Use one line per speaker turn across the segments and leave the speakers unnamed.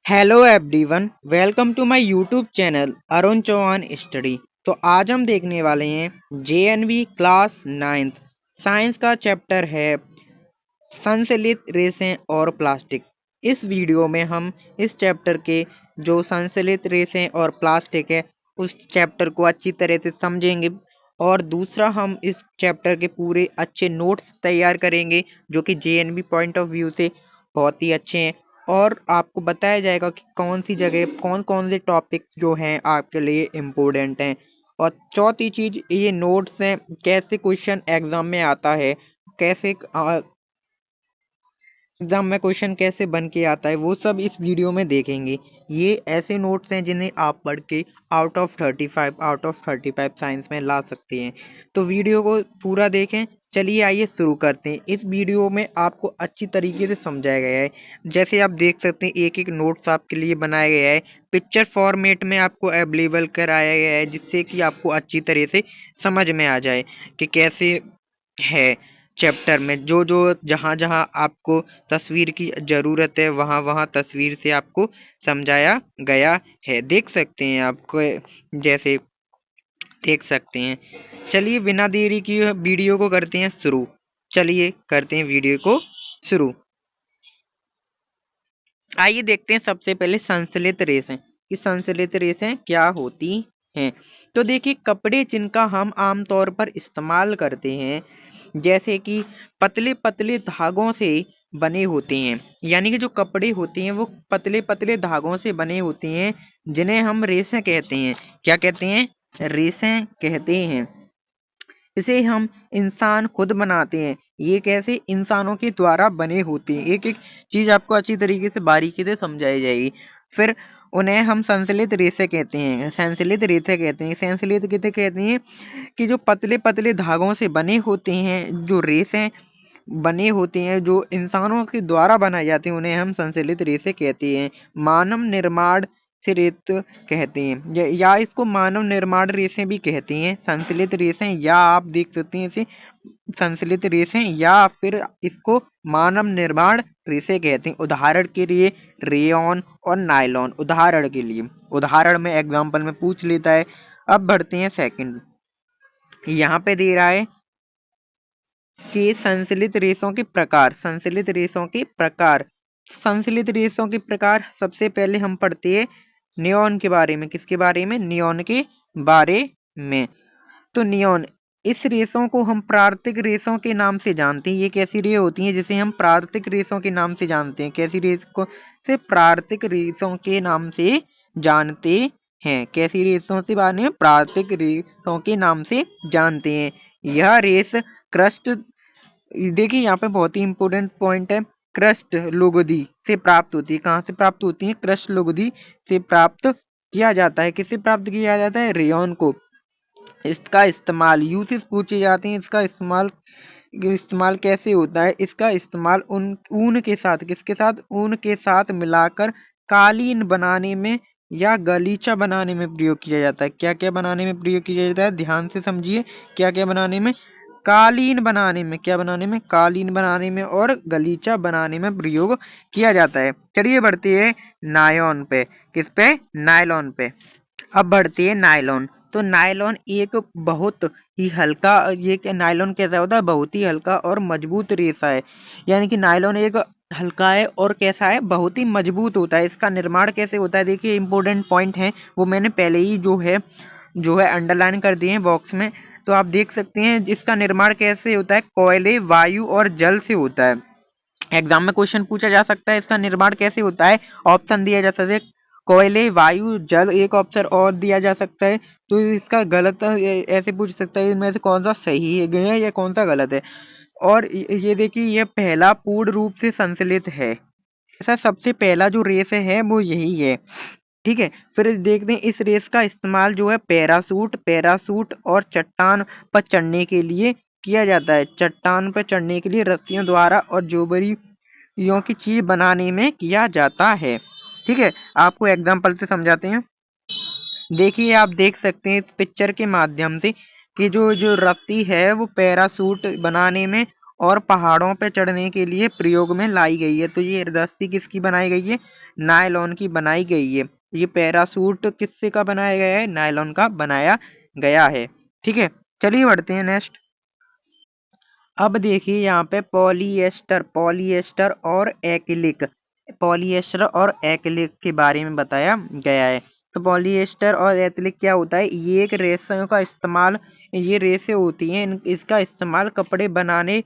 Hello everyone, welcome to my YouTube channel Arun Chauhan study. तो आज हम देखने वाले हैं जेएनवी क्लास 9th साइंस का चैप्टर है संश्लेषित रेशें और प्लास्टिक। इस वीडियो में हम इस चैप्टर के जो संश्लेषित रेशें और प्लास्टिक है उस चैप्टर को अच्छी तरह से समझेंगे और दूसरा हम इस चैप्टर के पूरे अच्छे नोट्स तैयार करेंगे जो कि जेएनवी पॉइंट ऑफ व्यू से बहुत ही अच्छे हैं और आपको बताया जाएगा कि कौन सी जगह कौन कौन से टॉपिक जो हैं आपके लिए इम्पोर्टेंट हैं। और चौथी चीज ये नोट्स हैं कैसे क्वेश्चन एग्जाम में आता है, कैसे एग्जाम में क्वेश्चन कैसे बन के आता है वो सब इस वीडियो में देखेंगे। ये ऐसे नोट्स हैं जिन्हें आप पढ़ के आउट ऑफ 35 साइंस में ला सकते हैं। तो वीडियो को पूरा देखें। चलिए आइए शुरू करते हैं। इस वीडियो में आपको अच्छी तरीके से समझाया गया है। जैसे आप देख सकते हैं एक एक नोट्स आपके लिए बनाया गया है, पिक्चर फॉर्मेट में आपको अवेलेबल कराया गया है जिससे कि आपको अच्छी तरह से समझ में आ जाए कि कैसे है। चैप्टर में जो जो जहाँ जहाँ आपको तस्वीर की ज़रूरत है वहाँ वहाँ तस्वीर से आपको समझाया गया है। देख सकते हैं आपको, जैसे देख सकते हैं। चलिए बिना देरी की वीडियो को करते हैं शुरू। चलिए करते हैं वीडियो को शुरू। आइए देखते हैं सबसे पहले संश्लेषित रेशें कि संश्लेषित रेशें क्या होती हैं। तो देखिए कपड़े जिनका हम आमतौर पर इस्तेमाल करते हैं जैसे कि पतले पतले धागों से बने होते हैं, यानी कि जो कपड़े होते हैं वो पतले पतले धागों से बने होते हैं जिन्हें हम रेशें कहते हैं। क्या कहते हैं? रेशें कहते हैं। इसे हम इंसान खुद बनाते हैं। ये कैसे? इंसानों के द्वारा बने होते हैं। एक एक चीज आपको अच्छी तरीके से बारीकी से समझाई जाएगी। फिर उन्हें हम संश्लेषित रेशे कहते हैं। संश्लेषित रेशे कहते हैं। संश्लेषित किसे कहते हैं? कि जो पतले पतले धागों से बने होते हैं, जो रेशे बने होते हैं जो इंसानों के द्वारा बनाए जाते हैं उन्हें हम संश्लेषित रेशे कहते हैं। मानव निर्माण से रेत कहते हैं या इसको मानव निर्माण रेशे भी कहते हैं। संश्लेषित रेशे या आप देख सकते हैं इसे संश्लेषित रेशे या फिर इसको मानव निर्माण रेशे कहते हैं। उदाहरण के लिए रेयॉन और नायलॉन। उदाहरण में एग्जाम्पल में पूछ लेता है। अब बढ़ते हैं सेकंड। यहाँ पे दे रहा है कि संश्लेषित रेशों के प्रकार सबसे पहले हम पढ़ते हैं नियॉन के बारे में। किसके बारे में? नियॉन के बारे में। तो नियॉन, इस रेशों को हम प्राकृतिक रेशों के नाम से जानते हैं। ये कैसी रे होती हैं जिसे हम प्राकृतिक रेशों के नाम से जानते हैं? कैसी रेस को से प्राकृतिक रेशों के नाम से जानते हैं। कैसी रेशों से बारे में? प्राकृतिक रेशों के नाम से जानते हैं। यह रेस क्रस्ट, देखिए यहाँ पे बहुत ही इंपॉर्टेंट पॉइंट है, क्रस्ट लुगदी से प्राप्त होती है। कहाँ से प्राप्त होती है? क्रस्ट लुगदी से प्राप्त किया जाता है। किससे प्राप्त किया जाता है? रेयॉन को। इसका इस्तेमाल यूसेज पूछे जाते हैं। इसका इस्तेमाल इस्तेमाल कैसे होता है? इसका इस्तेमाल ऊन के साथ, किसके साथ? ऊन के साथ मिलाकर कालीन बनाने में या गलीचा बनाने में प्रयोग किया जाता है। क्या क्या बनाने में प्रयोग किया जाता है? ध्यान से समझिए। क्या क्या बनाने में? कालीन बनाने में। क्या बनाने में? कालीन बनाने में और गलीचा बनाने में प्रयोग किया जाता है। चलिए बढ़ते हैं नायलॉन पे। किस पे? नायलॉन पे। अब बढ़ती है नायलॉन। तो नायलॉन एक बहुत ही हल्का, ये क्या नायलॉन कैसा होता है? बहुत ही हल्का और मजबूत रेशा है। यानी कि नायलॉन एक हल्का है और कैसा है? बहुत ही मजबूत होता है। इसका निर्माण कैसे होता है? देखिए इंपॉर्टेंट पॉइंट है वो मैंने पहले ही जो है अंडरलाइन कर दिए हैं बॉक्स में। तो आप देख सकते हैं इसका निर्माण कैसे होता है? कोयले, वायु और जल से होता है। एग्जाम में क्वेश्चन पूछा जा सकता है इसका निर्माण कैसे होता है। ऑप्शन दिया जा सकता है कोयले, वायु, जल। एक ऑप्शन और दिया जा सकता है। तो इसका गलत ऐसे पूछ सकता है इनमें से कौन सा सही है या कौन सा गलत है। और ये देखिए ये पहला पूर्ण रूप से संश्लेषित है। ऐसा सबसे पहला जो रेस है वो यही है। ठीक है। फिर देखते हैं इस रेस का इस्तेमाल जो है पैरासूट और चट्टान पर चढ़ने के लिए किया जाता है। चट्टान पर चढ़ने के लिए रस्सियों द्वारा और जोबड़ियों की चीज बनाने में किया जाता है। ठीक है। आपको एग्जाम्पल से समझाते हैं। देखिए आप देख सकते हैं इस पिक्चर के माध्यम से कि जो जो रस्सी है वो पैरासूट बनाने में और पहाड़ों पे चढ़ने के लिए प्रयोग में लाई गई है। तो ये रस्सी किसकी बनाई गई है? नायलॉन की बनाई गई है। ये पैरासूट किससे का बनाया गया है? नायलॉन का बनाया गया है। ठीक है, चलिए बढ़ते हैं नेक्स्ट। अब देखिए यहाँ पे पॉलिएस्टर, पॉलिएस्टर और एक्रिलिक, पॉलिएस्टर और एक्रिलिक के बारे में बताया गया है। तो पॉलिएस्टर और एक्रिलिक क्या होता है? ये एक रेशे का इस्तेमाल, ये रेशे होती हैं, इसका इस्तेमाल कपड़े बनाने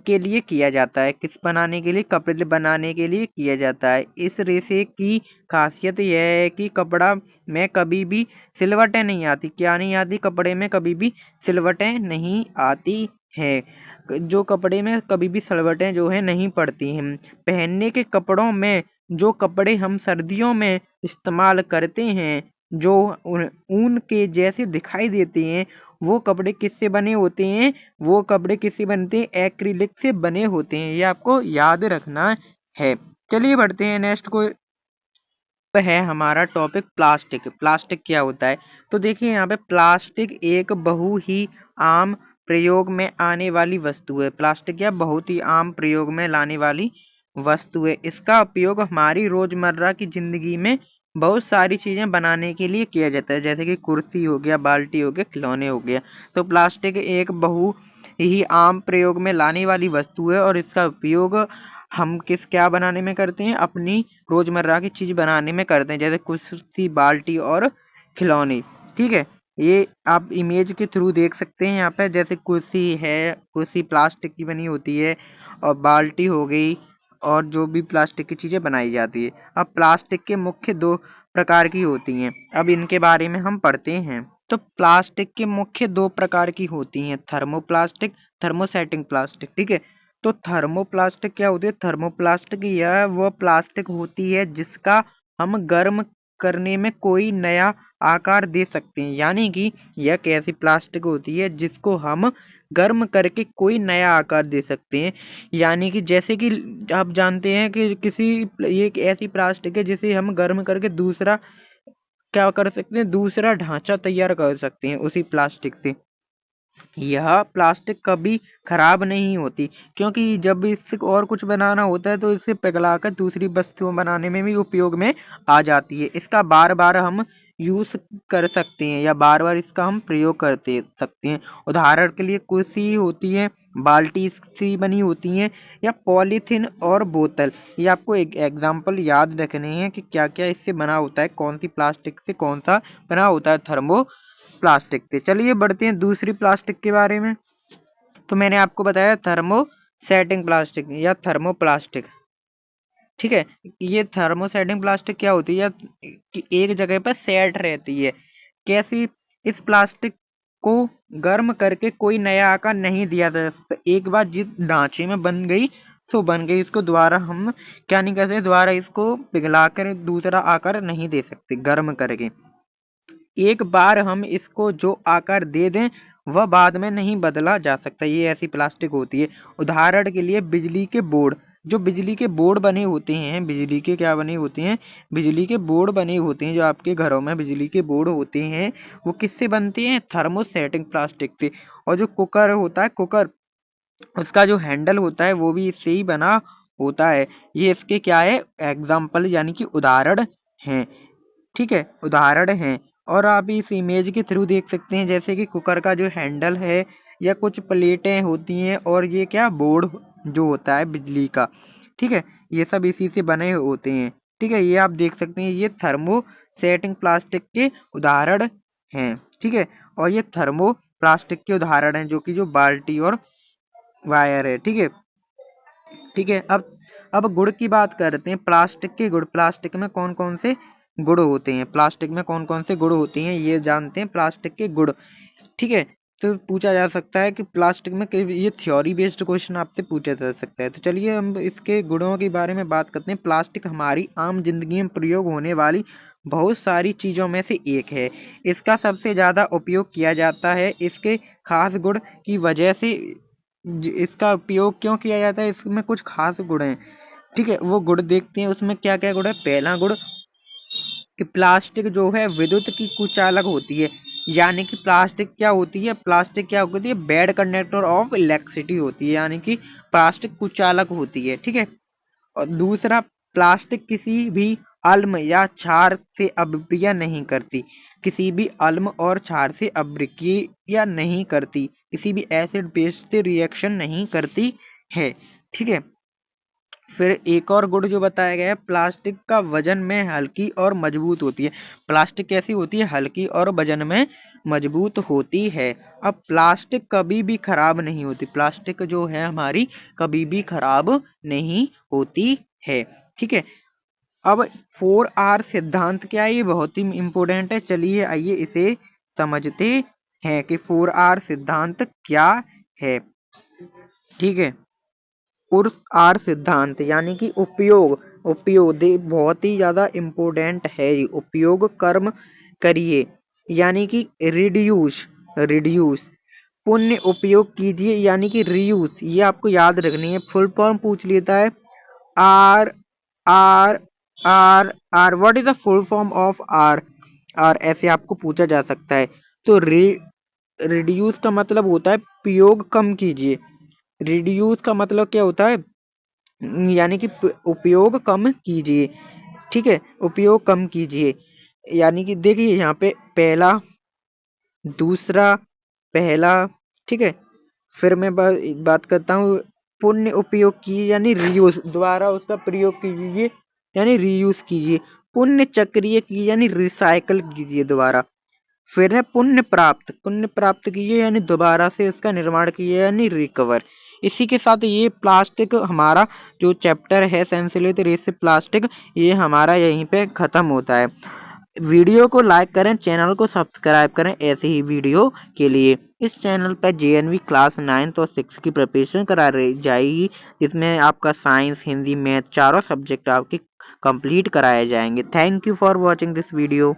के लिए किया जाता है। किस बनाने के लिए? कपड़े बनाने के लिए किया जाता है। इस रेशे की खासियत यह है कि कपड़ा में कभी भी सिलवटें नहीं आती। क्या नहीं आती? कपड़े में कभी भी सिलवटें नहीं आती है। जो कपड़े में कभी भी सिलवटें जो है नहीं पड़ती हैं। पहनने के कपड़ों में जो कपड़े हम सर्दियों में इस्तेमाल करते हैं, जो ऊन के जैसे दिखाई देते हैं, वो कपड़े किससे बने होते हैं? वो कपड़े किससे बनते हैं? एक्रिलिक से बने होते हैं। ये आपको याद रखना है। चलिए बढ़ते हैं नेक्स्ट को है हमारा टॉपिक प्लास्टिक। प्लास्टिक क्या होता है? तो देखिए यहाँ पे प्लास्टिक एक बहु ही आम प्रयोग में आने वाली वस्तु है। प्लास्टिक क्या? बहुत ही आम प्रयोग में लाने वाली वस्तु है। इसका उपयोग हमारी रोजमर्रा की जिंदगी में बहुत सारी चीजें बनाने के लिए किया जाता है, जैसे कि कुर्सी हो गया, बाल्टी हो गया, खिलौने हो गया। तो प्लास्टिक एक बहु ही आम प्रयोग में लाने वाली वस्तु है और इसका उपयोग हम क्या बनाने में करते हैं? अपनी रोजमर्रा की चीज बनाने में करते हैं, जैसे कुर्सी, बाल्टी और खिलौने। ठीक है, ये आप इमेज के थ्रू देख सकते हैं यहाँ पे। जैसे कुर्सी है, कुर्सी प्लास्टिक की बनी होती है, और बाल्टी हो गई, और जो भी प्लास्टिक की चीजें बनाई जाती है। अब प्लास्टिक के मुख्य दो प्रकार की होती हैं, अब इनके बारे में हम पढ़ते हैं। तो प्लास्टिक के मुख्य दो प्रकार की होती हैं, थर्मोप्लास्टिक, थर्मोसेटिंग प्लास्टिक। ठीक है, तो थर्मोप्लास्टिक क्या होती है? थर्मोप्लास्टिक यह वो प्लास्टिक होती है जिसका हम गर्म करने में कोई नया आकार दे सकते हैं। यानी कि यह एक ऐसी प्लास्टिक होती है जिसको हम गर्म करके कोई नया आकार दे सकते हैं। यानी कि जैसे कि आप जानते हैं कि ये एक ऐसी प्लास्टिक है जिसे हम गर्म करके दूसरा क्या कर सकते हैं? दूसरा ढांचा तैयार कर सकते हैं उसी प्लास्टिक से। यह प्लास्टिक कभी खराब नहीं होती, क्योंकि जब इससे और कुछ बनाना होता है तो इसे पिघलाकर दूसरी वस्तुएं बनाने में भी उपयोग में आ जाती है। इसका बार बार हम यूज कर सकते हैं, या बार बार इसका हम प्रयोग करते सकते हैं। उदाहरण के लिए कुर्सी होती है, बाल्टी सी बनी होती है, या पॉलीथीन और बोतल। ये आपको एक एग्जाम्पल याद रखने हैं कि क्या क्या इससे बना होता है, कौन सी प्लास्टिक से कौन सा बना होता है थर्मो प्लास्टिक थे। चलिए बढ़ते हैं दूसरी प्लास्टिक के बारे में। तो मैंने आपको बताया थर्मोसेटिंग प्लास्टिक या थर्मोप्लास्टिक। ठीक है, ये थर्मोसेटिंग प्लास्टिक क्या होती है? कि एक जगह पर सेट रहती है। कैसी? इस प्लास्टिक को गर्म करके कोई नया आकार नहीं दिया जा सकता। एक बार जिस ढांचे में बन गई तो बन गई, इसको दोबारा हम क्या नहीं करते? दोबारा इसको पिघलाकर दूसरा आकार नहीं दे सकते गर्म करके। एक बार हम इसको जो आकार दे दें वह बाद में नहीं बदला जा सकता। ये ऐसी प्लास्टिक होती है। उदाहरण के लिए बिजली के बोर्ड, जो बिजली के बोर्ड बने होते हैं, बिजली के क्या बने होते हैं? बिजली के बोर्ड बने होते हैं। जो आपके घरों में बिजली के बोर्ड होते हैं वो किससे बनते हैं? थर्मोसेटिंग प्लास्टिक से। और जो कुकर होता है, कुकर, उसका जो हैंडल होता है वो भी इससे ही बना होता है। ये इसके क्या है? एग्जाम्पल यानी कि उदाहरण हैं। ठीक है, उदाहरण हैं। और आप इस इमेज के थ्रू देख सकते हैं, जैसे कि कुकर का जो हैंडल है, या कुछ प्लेटें होती हैं, और ये क्या बोर्ड जो होता है बिजली का। ठीक है, ये सब इसी से बने होते हैं। ठीक है, ये आप देख सकते हैं, ये थर्मोसेटिंग प्लास्टिक के उदाहरण हैं। ठीक है, और ये थर्मो प्लास्टिक के उदाहरण हैं, जो कि जो बाल्टी और वायर है। ठीक है, ठीक है। अब गुण की बात करते हैं। प्लास्टिक के गुण, प्लास्टिक में कौन कौन से गुण होते हैं? प्लास्टिक में कौन कौन से गुण होते हैं ये जानते हैं, प्लास्टिक के गुण। ठीक है, तो पूछा जा सकता है कि प्लास्टिक में ये थ्योरी बेस्ड क्वेश्चन आपसे पूछा जा सकता है। तो चलिए हम इसके गुणों के बारे में बात करते हैं। प्लास्टिक हमारी आम जिंदगी में प्रयोग होने वाली बहुत सारी चीजों में से एक है। इसका सबसे ज्यादा उपयोग किया जाता है इसके खास गुण की वजह से। इसका उपयोग क्यों किया जाता है? इसमें कुछ खास गुण हैं। ठीक है, वो गुण देखते हैं उसमें क्या क्या गुण है। पहला गुण कि प्लास्टिक जो है विद्युत की कुचालक होती है। यानी कि प्लास्टिक क्या होती है, प्लास्टिक क्या होती है, बैड कंडक्टर ऑफ इलेक्ट्रिसिटी होती है, यानी कि प्लास्टिक कुचालक होती है, ठीक है। और दूसरा, प्लास्टिक किसी भी अम्ल या क्षार से अभिक्रिया नहीं करती, किसी भी अम्ल और क्षार से अभिक्रिया नहीं करती, किसी भी एसिड बेस से रिएक्शन नहीं करती है, ठीक है। फिर एक और गुण जो बताया गया है, प्लास्टिक का वजन में हल्की और मजबूत होती है। प्लास्टिक कैसी होती है, हल्की और वजन में मजबूत होती है। अब प्लास्टिक कभी भी खराब नहीं होती, प्लास्टिक जो है हमारी कभी भी खराब नहीं होती है, ठीक है। अब 4R सिद्धांत क्या है, ये बहुत ही इंपॉर्टेंट है। चलिए आइए इसे समझते हैं कि 4R सिद्धांत क्या है, ठीक है। उर्स आर सिद्धांत यानी कि उपयोग, उपयोग बहुत ही ज्यादा इम्पोर्टेंट है। उपयोग कर्म करिए, यानी कि रिड्यूस, रिड्यूस। पुण्य उपयोग कीजिए यानी कि रीयूज, ये आपको याद रखनी है। फुल फॉर्म पूछ लेता है, R R R R, what is the full form of R, R ऐसे आपको पूछा जा सकता है। तो रिड्यूस का मतलब होता है प्रयोग कम कीजिए, रिड्यूस का मतलब क्या होता है, यानी कि उपयोग कम कीजिए, ठीक है, उपयोग कम कीजिए। यानी कि देखिए यहाँ पे पहला, दूसरा, पहला, ठीक है। फिर मैं बात करता हूँ, पुण्य उपयोग कीजिए यानी रीयूज, दोबारा उसका प्रयोग कीजिए यानी रीयूज कीजिए। पुण्य चक्रीय कीजिए यानी रिसाइकल कीजिए दोबारा। फिर है पुण्य प्राप्त, पुण्य प्राप्त कीजिए यानी दोबारा से उसका निर्माण कीजिए यानी रिकवर। इसी के साथ ये प्लास्टिक हमारा जो चैप्टर है सेंसिलिटी रेस से प्लास्टिक, ये हमारा यहीं पे खत्म होता है। वीडियो को लाइक करें, चैनल को सब्सक्राइब करें ऐसे ही वीडियो के लिए। इस चैनल पर JNV क्लास 9 और 6 की प्रिपरेशन करा रही जाएगी, जिसमें आपका साइंस, हिंदी, मैथ चारों सब्जेक्ट आपके कंप्लीट कराए जाएंगे। Thank you for watching this video.